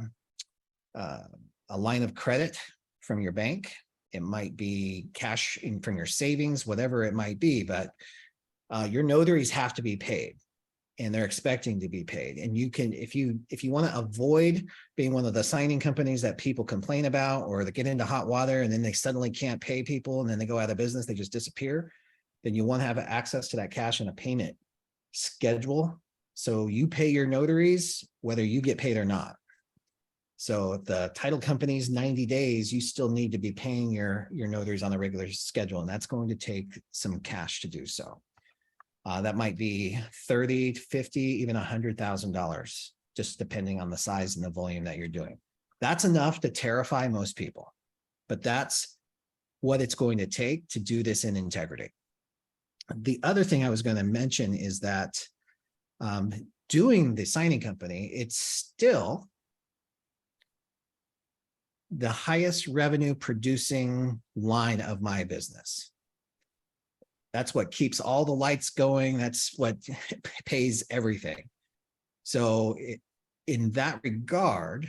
line of credit from your bank. It might be cash from your savings, whatever it might be, but your notaries have to be paid. And they're expecting to be paid. And you can, if you want to avoid being one of the signing companies that people complain about, or that get into hot water and then they suddenly can't pay people and then they go out of business, they just disappear, then you want to have access to that cash and a payment schedule. So you pay your notaries, whether you get paid or not. So if the title company's 90 days, you still need to be paying your notaries on a regular schedule. And that's going to take some cash to do so. That might be $30, $50, even $100,000, just depending on the size and the volume that you're doing. That's enough to terrify most people, but that's what it's going to take to do this in integrity. The other thing I was going to mention is that doing the signing company, it's still the highest revenue producing line of my business. That's what keeps all the lights going. That's what pays everything. So in that regard,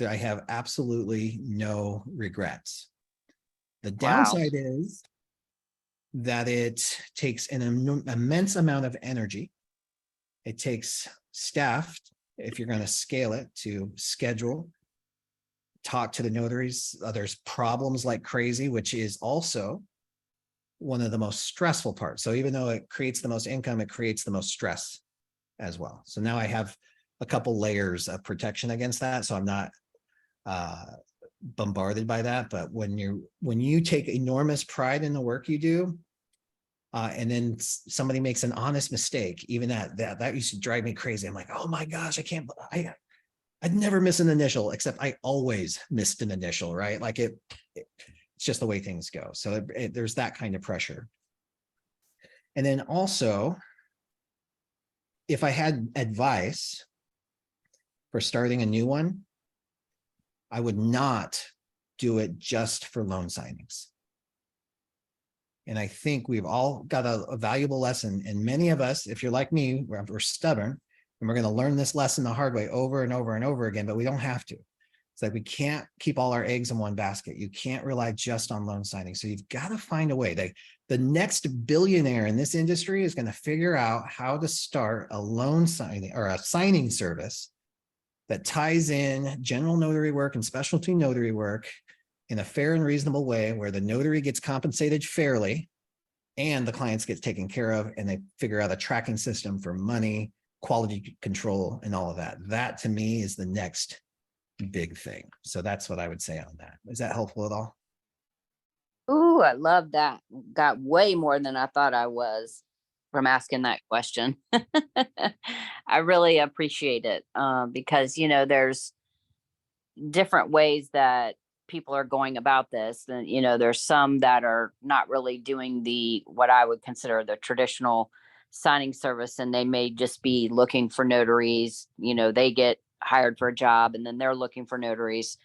I have absolutely no regrets. The downside is that it takes an immense amount of energy. It takes staff, if you're going to scale it, to schedule, talk to the notaries. There's problems like crazy, which is also one of the most stressful parts. So even though it creates the most income, it creates the most stress as well. So now I have a couple layers of protection against that. So I'm not bombarded by that. But when you take enormous pride in the work you do, and then somebody makes an honest mistake, even that used to drive me crazy. I'm like, oh my gosh, I'd never miss an initial, except I always missed an initial, right? Like it's just the way things go. So there's that kind of pressure. And then also, if I had advice for starting a new one, I would not do it just for loan signings. And I think we've all got a valuable lesson. And many of us, if you're like me, we're stubborn, and we're going to learn this lesson the hard way over and over and over again, but we don't have to. It's like we can't keep all our eggs in one basket. You can't rely just on loan signing. So you've got to find a way. The next billionaire in this industry is going to figure out how to start a loan signing or a signing service that ties in general notary work and specialty notary work in a fair and reasonable way, where the notary gets compensated fairly and the clients get taken care of, and they figure out a tracking system for money, quality control, and all of that. That to me is the next big thing. So that's what I would say on that. Is that helpful at all? Ooh, I love that. Got way more than I thought I was from asking that question. I really appreciate it because, there's different ways that people are going about this. And, there's some that are not really doing what I would consider the traditional signing service, and they may just be looking for notaries. They get hired for a job, and then they're looking for notaries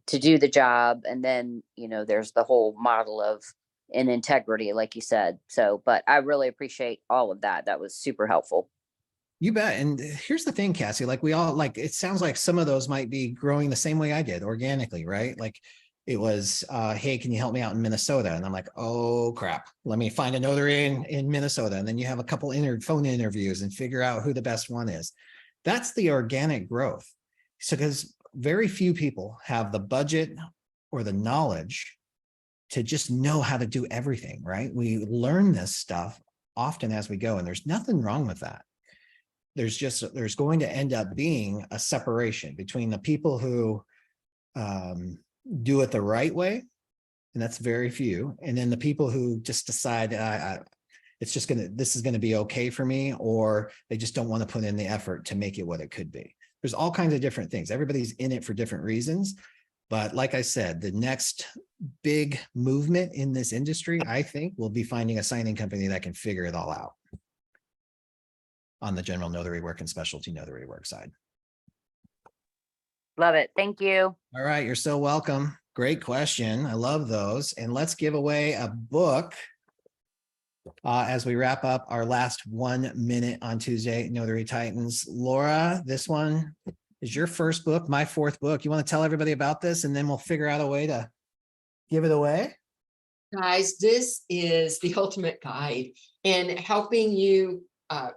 to do the job. And then, there's the whole model of in integrity, like you said. So, but I really appreciate all of that. That was super helpful. You bet. And here's the thing, Cassie, like it sounds like some of those might be growing the same way I did, organically, right? Like it was, hey, can you help me out in Minnesota? And I'm like, oh crap, let me find a notary in Minnesota. And then you have a couple phone interviews and figure out who the best one is. That's the organic growth. So because very few people have the budget or the knowledge to just know how to do everything, right? We learn this stuff often as we go, and there's nothing wrong with that. There's going to end up being a separation between the people who do it the right way, and that's very few, and then the people who just decide this is gonna be okay for me, or they just don't want to put in the effort to make it what it could be. There's all kinds of different things. Everybody's in it for different reasons. But like I said, the next big movement in this industry, I think, will be finding a signing company that can figure it all out on the general notary work and specialty notary work side. Love it. Thank you. All right, you're so welcome. Great question. I love those. And let's give away a book as we wrap up our last 1 minute on Tuesday, Notary Titans. Laura, this one is your first book, my fourth book. You want to tell everybody about this, and then we'll figure out a way to give it away? Guys, this is the ultimate guide in helping you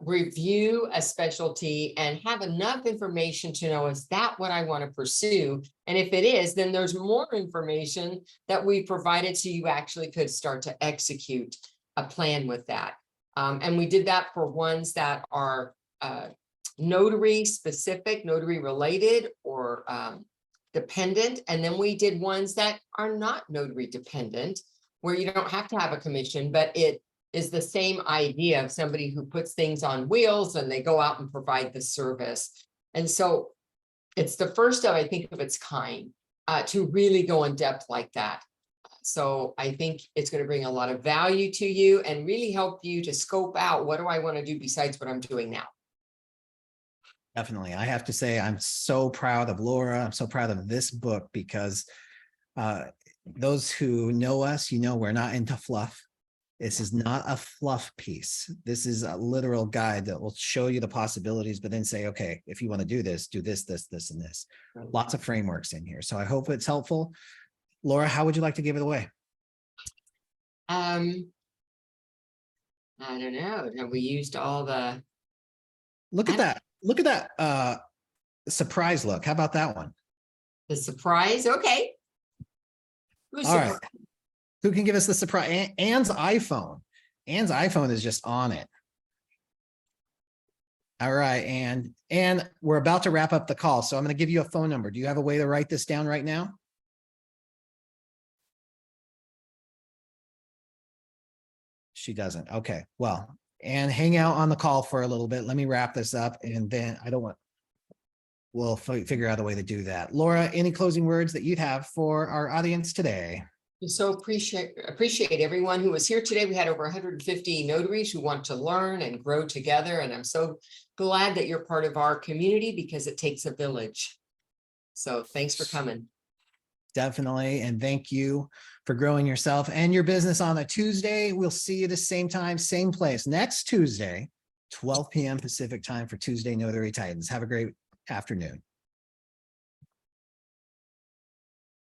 review a specialty and have enough information to know, is that what I want to pursue? And if it is, then there's more information that we provided so you actually could start to execute a plan with that. And we did that for ones that are notary specific, notary related, or dependent. And then we did ones that are not notary dependent, where you don't have to have a commission, but it is the same idea of somebody who puts things on wheels and they go out and provide the service. And so it's the first of, I think, of its kind to really go in depth like that. So I think it's going to bring a lot of value to you and really help you to scope out, what do I want to do besides what I'm doing now? Definitely. I have to say, I'm so proud of Laura. I'm so proud of this book, because those who know us, we're not into fluff. This is not a fluff piece. This is a literal guide that will show you the possibilities, but then say, okay, if you want to do this, this, and this. Lots of frameworks in here. So I hope it's helpful. Laura, how would you like to give it away? I don't know. Have we used all the... Look at that. Look at that surprise look. How about that one? The surprise? Okay. Who's All right. surprised? Who can give us the surprise? Anne's iPhone. Anne's iPhone is just on it. All right, Anne, we're about to wrap up the call, so I'm going to give you a phone number. Do you have a way to write this down right now? She doesn't. Okay, well, Anne, hang out on the call for a little bit. Let me wrap this up, and then we'll figure out a way to do that. Laura, any closing words that you'd have for our audience today? So appreciate everyone who was here today. We had over 150 notaries who want to learn and grow together. And I'm so glad that you're part of our community, because it takes a village. So thanks for coming. Definitely. And thank you for growing yourself and your business on a Tuesday. We'll see you the same time, same place next Tuesday, 12 p.m. Pacific time for Tuesday Notary Titans. Have a great afternoon.